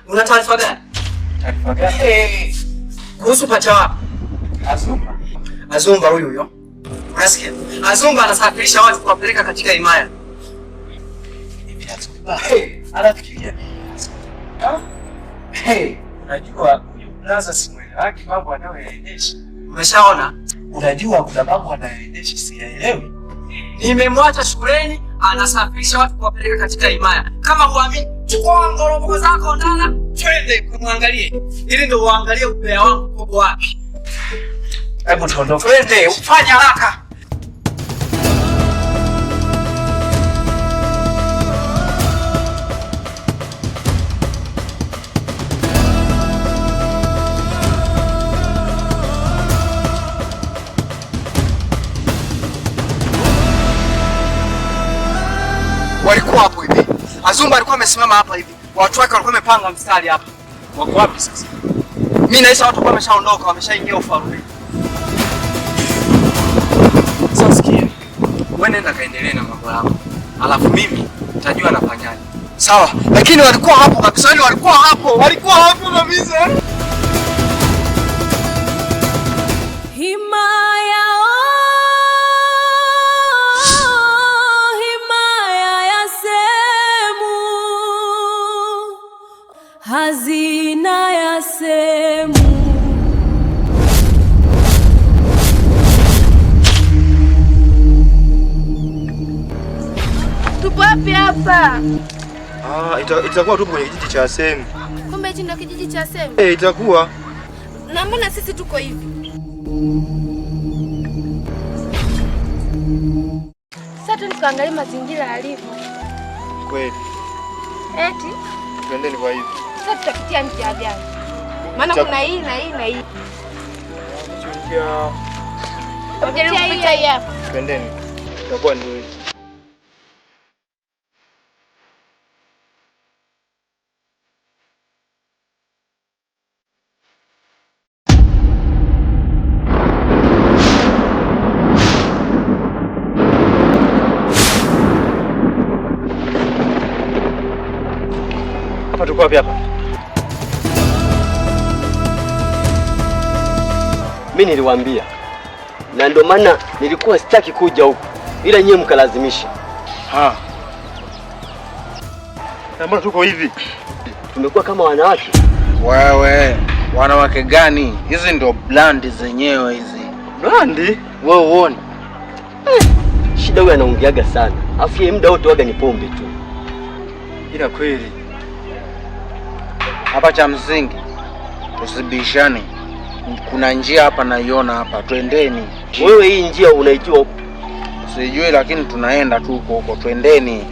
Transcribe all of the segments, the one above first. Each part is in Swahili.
Una taarifa gani? Taarifa gani? Kuhusu pacha wako. Azumba. Azumba huyo. Unasikia? Azumba anasafirisha watu kuwapeleka katika himaya. Hivi Azumba. Anafikiria. Unajua huyo blaza simuelewaki mambo anayoyaendesha. Umeshaona? Unajua kuna mambo anayoyaendesha siyaelewi. Nimemwacha shuleni anasafirisha watu kuwapeleka katika himaya. Kama huamini, chukua ngoroko zako ndana, twende kumwangalie. Ili ndio uangalie upea wangu uko wapi. Hebu tuondoke. Twende, ufanye haraka. Walikuwa hapo hivi. Azumba alikuwa amesimama hapa hivi. Watu wake walikuwa wamepanga mstari hapa. Wako wapi sasa? Mimi naisha watu wameshaondoka, wameshaingia ufalme. Sasa sikia. Wewe nenda kaendelee na mambo yako. Alafu mimi nitajua nafanyaje. Sawa, lakini walikuwa hapo kabisa, walikuwa hapo kabisa. Hazina ya semu. Tupo wapi hapa? Itakuwa tupo kwenye kijiji cha semu. Kumbe hichi ndio kijiji cha semu? Itakuwa. Na mbona sisi tuko hivi? Sasa tukaangalia mazingira yalivyo. Kweli. Eti? Twendeni kwa hivi. Sasa tutapitia njia gani? Maana kuna hii na hii na hii. Tutapitia hii hapa. Twendeni. Itakuwa ndio. Hapa tuko wapi hapa? Mimi niliwaambia. Na ndio maana nilikuwa sitaki kuja huku. Ila nyie mkalazimisha. Na mbona tuko hivi? Tumekuwa kama wanawake. Wewe, wanawake gani? Hizi ndio blandi zenyewe hizi. Blandi? Wewe uone. Shida huyu anaongeaga sana. Afu yeye muda wote waga ni pombe tu. Ila kweli. Hapa cha msingi usibishane. Kuna njia hapa naiona hapa. Twendeni. Wewe hii njia unaijua? Sijui lakini tunaenda tu huko. Twendeni.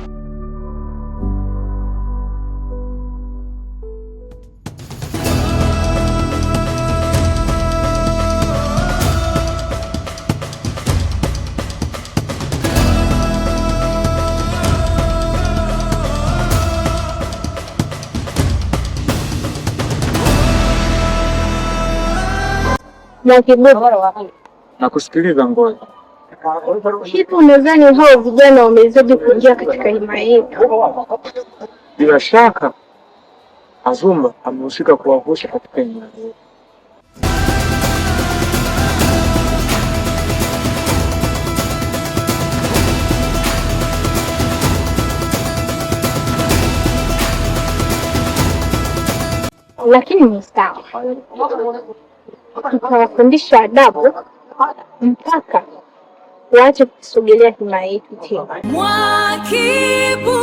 Nakusikiliza ngoja. Hivi unadhani hao vijana wamewezaje kuingia katika himaya yetu? Bila shaka Azumba amehusika kuwavusha katika himaya yetu. Lakini ni sawa. Tutawafundisha adabu mpaka waache kusogelea himaya yetu tena. Mwakibuja,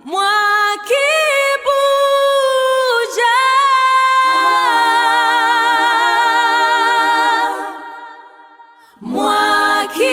Mwakibuja, Mwakibuja.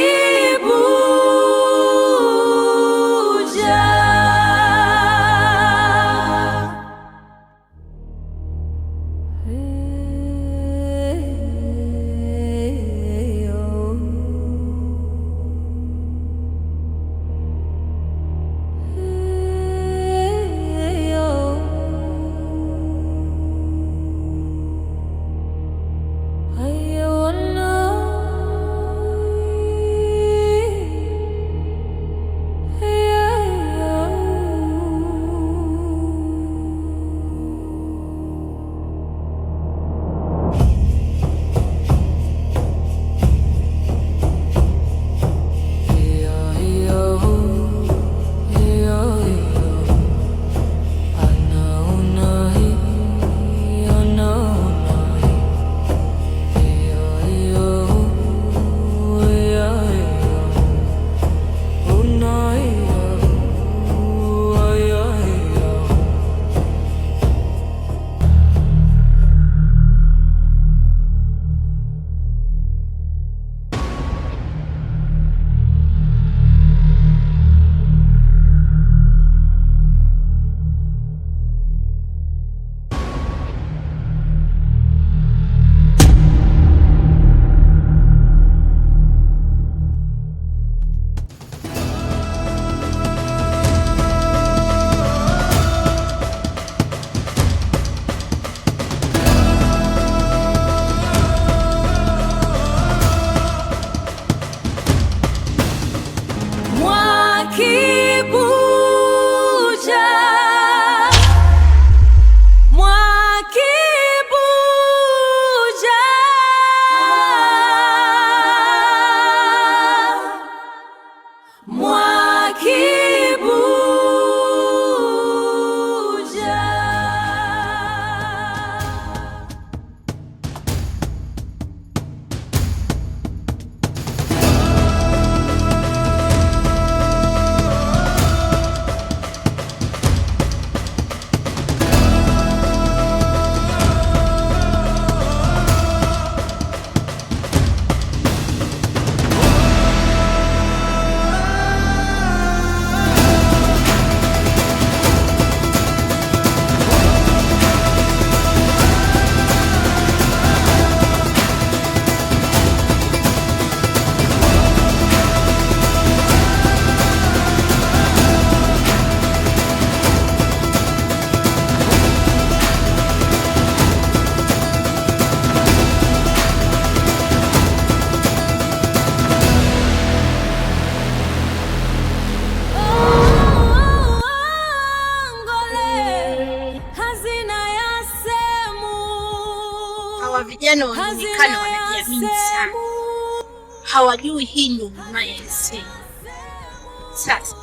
vijana wanaonekana wanajiamini sana, hawajui hii ndio maana ya hisia. Sasa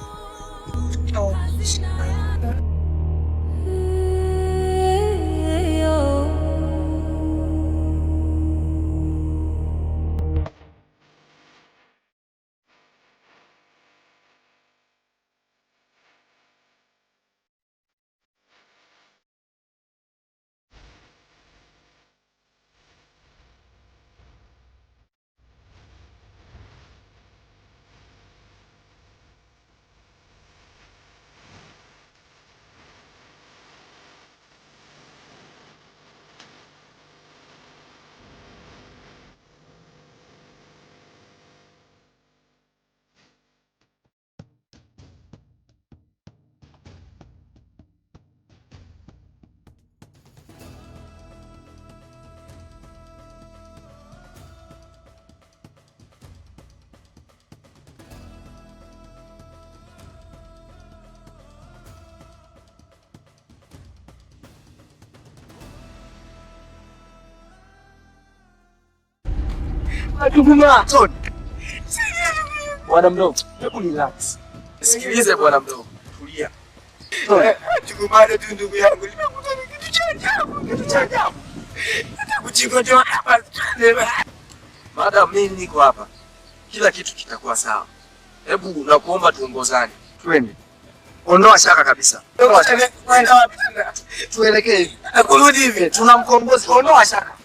Bwana mdogo, hebu relax. Sikilize bwana mdogo, tulia. Tukumane tu ndugu yangu, nimekuta kitu cha ajabu. Nitakujigodoa hapa. Madam, mimi niko hapa. Kila kitu kitakuwa sawa. Hebu nakuomba tuongozane. Twende. Ondoa shaka kabisa. Kwenda wapi? Tuelekee hivi. Kurudi hivi, tunamkombozi. Ondoa shaka.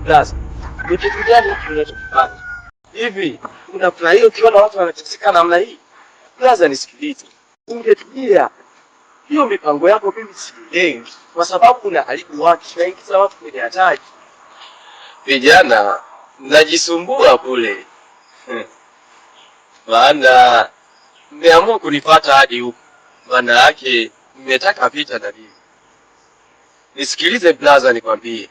Blaza, ni kitu gani tunachofanya? Hivi unafurahia ukiona watu wanateseka namna hii? Blaza, nisikilize. Ungetulia. Hiyo mipango yako mimi silengi, kwa sababu unaharibu watu, unaingiza watu kwenye hatari. Vijana mnajisumbua bure. Maana mmeamua kunipata hadi huku. Maana yake mmetaka vita na mimi. Nisikilize blaza, nikwambie.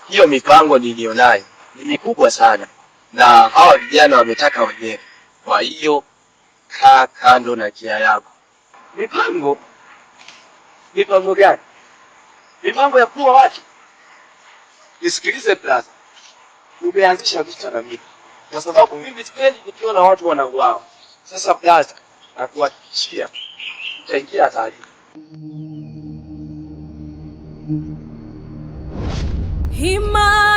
Hiyo mipango nilionayo ni mikubwa sana, na hawa vijana wametaka wenyewe. Kwa hiyo kaa kando na kia yako. Mipango gani? Mipango ya kuwa watu? Nisikilize blaza, umeanzisha vita na mimi, kwa sababu mimi sipendi nikiona watu wanauawa. Sasa blaza, nakuhakikishia utaingia hatari. Hima